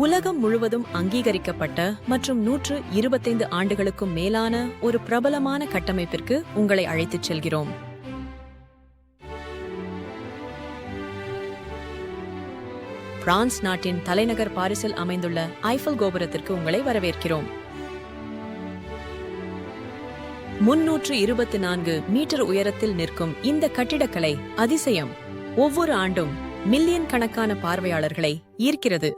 உலகம் முழுவதும் அங்கீகரிக்கப்பட்ட மற்றும் 125 ஆண்டுகளுக்கும் மேலான ஒரு பிரபலமான கட்டமைப்பிற்கு உங்களை அழைத்துச் செல்கிறோம். பிரான்ஸ் நாட்டின் தலைநகர் பாரிஸில் அமைந்துள்ள ஐஃபல் கோபுரத்திற்கு உங்களை வரவேற்கிறோம். 324 மீட்டர் உயரத்தில் நிற்கும் இந்த கட்டிடக்கலை அதிசயம் ஒவ்வொரு ஆண்டும் மில்லியன் கணக்கான பார்வையாளர்களை ஈர்க்கிறது.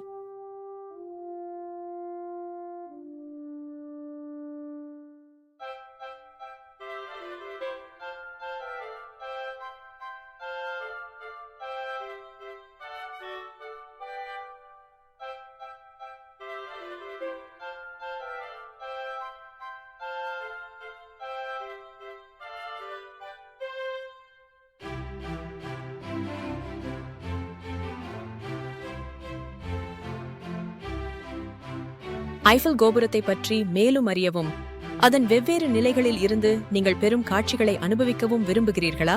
ஐஃபல் கோபுரத்தை பற்றி மேலும் அறியவும், அதன் வெவ்வேறு நிலைகளில் இருந்து நீங்கள் பெறும் காட்சிகளை அனுபவிக்கவும் விரும்புகிறீர்களா?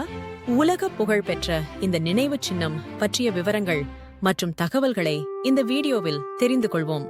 உலக புகழ் பெற்ற இந்த நினைவுச் சின்னம் பற்றிய விவரங்கள் மற்றும் தகவல்களை இந்த வீடியோவில் தெரிந்து கொள்வோம்.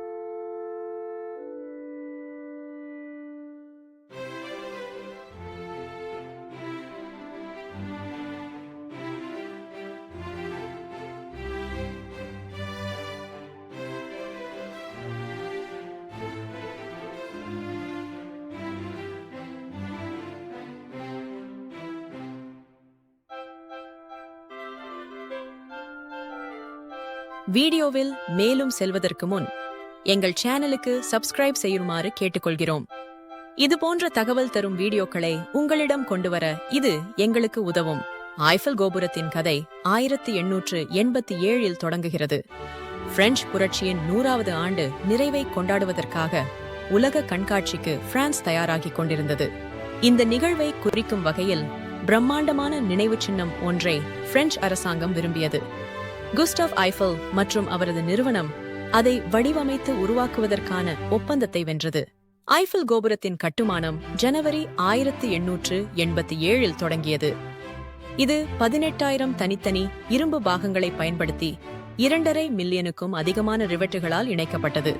வீடியோவில் மேலும் செல்வதற்கு முன் எங்கள் சேனலுக்கு சப்ஸ்கிரைப் செய்யுமாறு கேட்டுக்கொள்கிறோம். இதுபோன்ற தகவல் தரும் வீடியோக்களை உங்களிடம் கொண்டுவர இது எங்களுக்கு உதவும். ஐஃபல் கோபுரத்தின் கதை 1887இல் தொடங்குகிறது. பிரெஞ்சு புரட்சியின் 100வது ஆண்டு நிறைவை கொண்டாடுவதற்காக உலக கண்காட்சிக்கு பிரான்ஸ் தயாராகிக் கொண்டிருந்தது. இந்த நிகழ்வை குறிக்கும் வகையில் பிரம்மாண்டமான நினைவுச் சின்னம் ஒன்றை பிரெஞ்சு அரசாங்கம் விரும்பியது. குஸ்டாவ் ஐஃபல் மற்றும் அவரது நிறுவனம் அதை வடிவமைத்து உருவாக்குவதற்கான ஒப்பந்தத்தை வென்றது. ஐஃபல் கோபுரத்தின் கட்டுமானம் ஜனவரி 1887இல் தொடங்கியது. இது 18,000 தனித்தனி இரும்பு பாகங்களை பயன்படுத்தி 2.5 மில்லியனுக்கும் அதிகமான ரிவெட்டுகளால் இணைக்கப்பட்டது.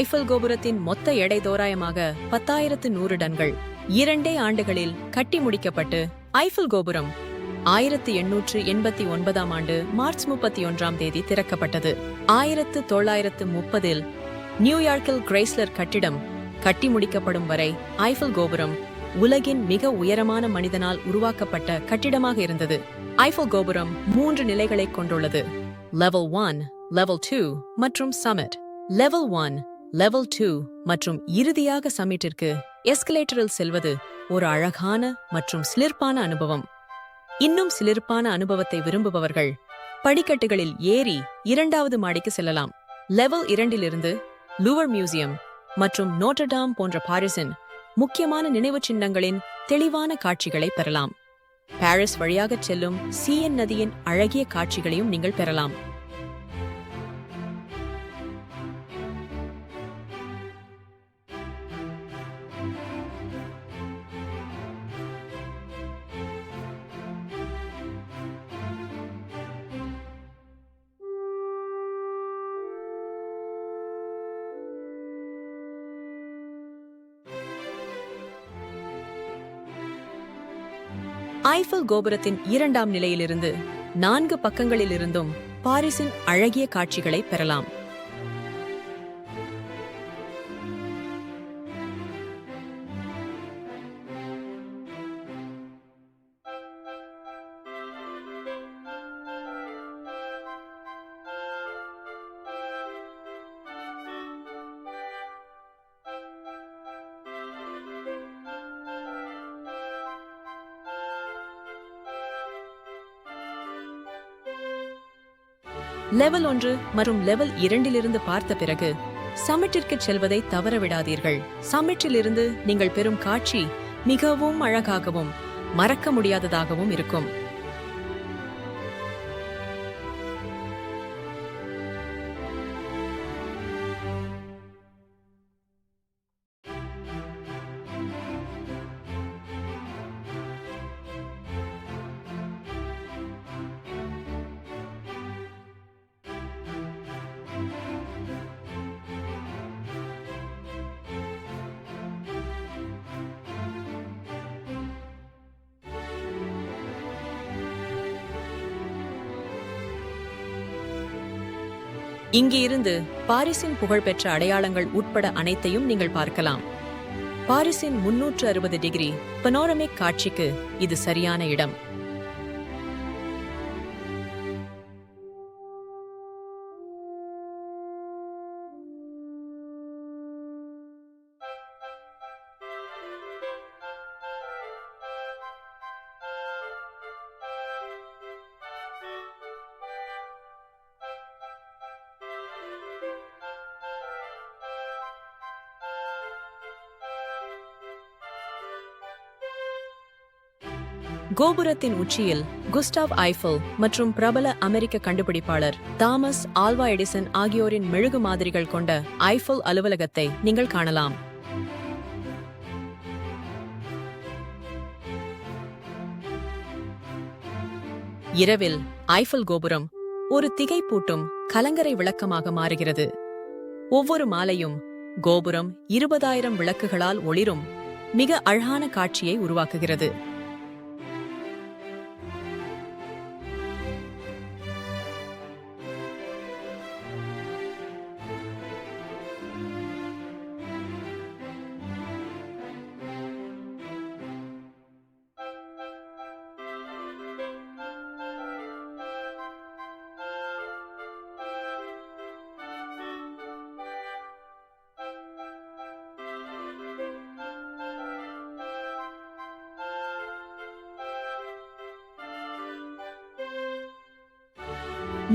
ஐஃபல் கோபுரத்தின் மொத்த எடை தோராயமாக 10,100 டன்கள். 2 ஆண்டுகளில் கட்டி முடிக்கப்பட்டு ஐஃபல் கோபுரம் 1889ஆம் ஆண்டு மார்ச் 31ஆம் தேதி திறக்கப்பட்டது. 1930இல் நியூயார்க்கில் கிரைஸ்லர் கட்டிடம் கட்டி முடிக்கப்படும் வரை ஐஃபல் கோபுரம் உலகின் மிக உயரமான மனிதனால் உருவாக்கப்பட்ட கட்டிடமாக இருந்தது. ஐஃபல் கோபுரம் 3 நிலைகளை கொண்டுள்ளது: லெவல் 1, லெவல் 2 மற்றும் சமிட். லெவல் 1, லெவல் 2 மற்றும் இறுதியாக சமிட்டிற்கு எஸ்கலேட்டரில் செல்வது ஒரு அழகான மற்றும் சிலிர்ப்பான அனுபவம். இன்னும் சிலிர்ப்பான அனுபவத்தை விரும்புபவர்கள் படிக்கட்டுகளில் ஏறி 2வது மாடிக்கு செல்லலாம். லெவல் 2இலிருந்து லூவர் மியூசியம் மற்றும் நோட்டர்டாம் போன்ற பாரிஸின் முக்கியமான நினைவுச் சின்னங்களின் தெளிவான காட்சிகளை பெறலாம். பாரிஸ் வழியாகச் செல்லும் சீயன் நதியின் அழகிய காட்சிகளையும் நீங்கள் பெறலாம். ஐஃபல் கோபுரத்தின் 2ஆம் நிலையிலிருந்து 4 பக்கங்களிலிருந்தும் பாரிஸின் அழகிய காட்சிகளை பெறலாம். லெவல் 1 மற்றும் லெவல் 2இலிருந்து பார்த்த பிறகு சமிட்டிற்கு செல்வதை தவறவிடாதீர்கள். சமிட்டிலிருந்து நீங்கள் பெறும் காட்சி மிகவும் அழகாகவும் மறக்க முடியாததாகவும் இருக்கும். இங்கிருந்து பாரிஸின் புகழ்பெற்ற அடையாளங்கள் உட்பட அனைத்தையும் நீங்கள் பார்க்கலாம். பாரிஸின் 360 டிகிரி பனோரமிக் காட்சிக்கு இது சரியான இடம். கோபுரத்தின் உச்சியில் குஸ்டாவ் ஐஃபில் மற்றும் பிரபல அமெரிக்க கண்டுபிடிப்பாளர் தாமஸ் ஆல்வா எடிசன் ஆகியோரின் மெழுகு மாதிரிகள் கொண்ட ஐஃபில் அலுவலகத்தை நீங்கள் காணலாம். இரவில் ஐஃபில் கோபுரம் ஒரு திகைப்பூட்டும் கலங்கரை விளக்கமாக மாறுகிறது. ஒவ்வொரு மாலையும் கோபுரம் 20,000 விளக்குகளால் ஒளிரும் மிக அழகான காட்சியை உருவாக்குகிறது.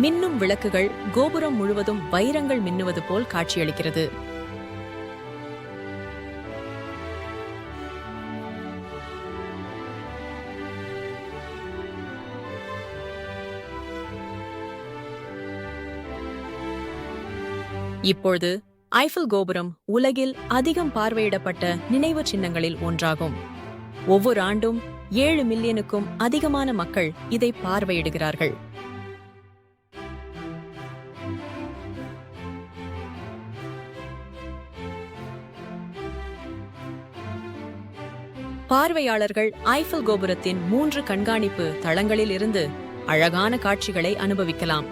மின்னும் விளக்குகள் கோபுரம் முழுவதும் வைரங்கள் மின்னுவது போல் காட்சியளிக்கிறது. இப்பொழுது ஐஃபில் கோபுரம் உலகில் அதிகம் பார்வையிடப்பட்ட நினைவு சின்னங்களில் ஒன்றாகும். ஒவ்வொரு ஆண்டும் 7 மில்லியனுக்கும் அதிகமான மக்கள் இதை பார்வையிடுகிறார்கள். பார்வையாளர்கள் ஐஃபில் கோபுரத்தின் 3 கண்காணிப்பு தளங்களில் இருந்து அழகான காட்சிகளை அனுபவிக்கலாம்.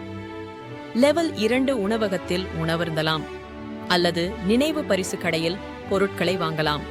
லெவல் 2 உணவகத்தில் உணவருந்தலாம் அல்லது நினைவு பரிசு கடையில் பொருட்களை வாங்கலாம்.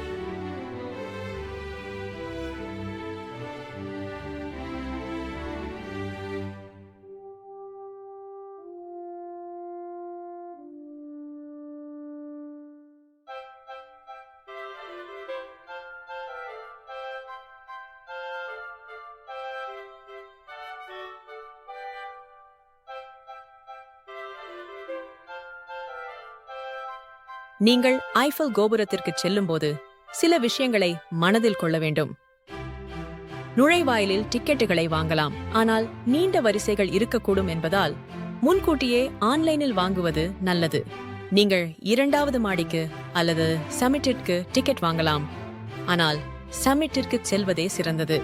நீங்கள் ஐஃபில் கோபுரத்திற்கு செல்லும்போது சில விஷயங்களை மனதில் கொள்ள வேண்டும். நுழைவாயிலில் டிக்கெட்டுகளை வாங்கலாம், ஆனால் நீண்ட வரிசைகள் இருக்கக்கூடும் என்பதால் முன்கூட்டியே ஆன்லைனில் வாங்குவது நல்லது. நீங்கள் 2வது மாடிக்கு அல்லது சமிட்டிற்கு டிக்கெட் வாங்கலாம், ஆனால் சமிட்டிற்கு செல்வதே சிறந்தது.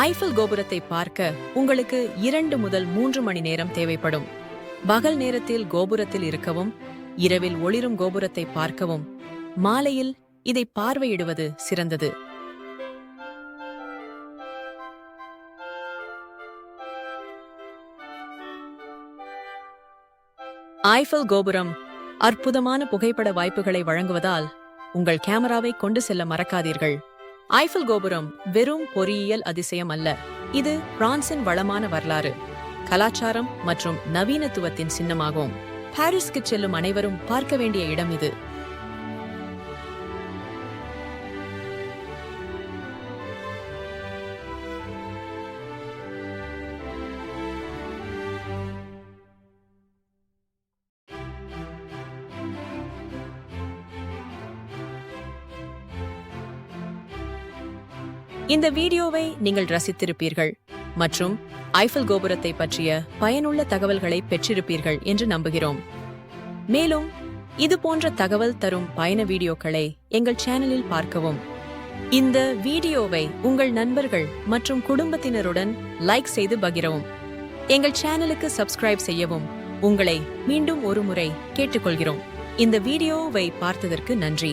ஐஃபில் கோபுரத்தை பார்க்க உங்களுக்கு 2 முதல் 3 மணி நேரம் தேவைப்படும். பகல் நேரத்தில் கோபுரத்தில் இருக்கவும், இரவில் ஒளிரும் கோபுரத்தை பார்க்கவும், மாலையில் இதை பார்வையிடுவது சிறந்தது. ஐஃபில் கோபுரம் அற்புதமான புகைப்பட வாய்ப்புகளை வழங்குவதால் உங்கள் கேமராவை கொண்டு செல்ல மறக்காதீர்கள். ஐஃபில் கோபுரம் வெறும் பொறியியல் அதிசயம் அல்ல, இது பிரான்சின் வளமான வரலாறு, கலாச்சாரம் மற்றும் நவீனத்துவத்தின் சின்னமாகும். பாரிஸ்க்கு செல்லும் அனைவரும் பார்க்க வேண்டிய இடம் இது. இந்த வீடியோவை நீங்கள் ரசித்திருப்பீர்கள் மற்றும் ஐஃபில் கோபுரத்தை பற்றிய பயனுள்ள தகவல்களை பெற்றிருப்பீர்கள் என்று நம்புகிறோம். மேலும் இது போன்ற தகவல் தரும் பயண வீடியோக்களை எங்கள் சேனலில் பார்க்கவும். இந்த வீடியோவை உங்கள் நண்பர்கள் மற்றும் குடும்பத்தினருடன் லைக் செய்து பகிரவும். எங்கள் சேனலுக்கு சப்ஸ்கிரைப் செய்யவும் உங்களை மீண்டும் ஒரு முறை கேட்டுக்கொள்கிறோம். இந்த வீடியோவை பார்த்ததற்கு நன்றி.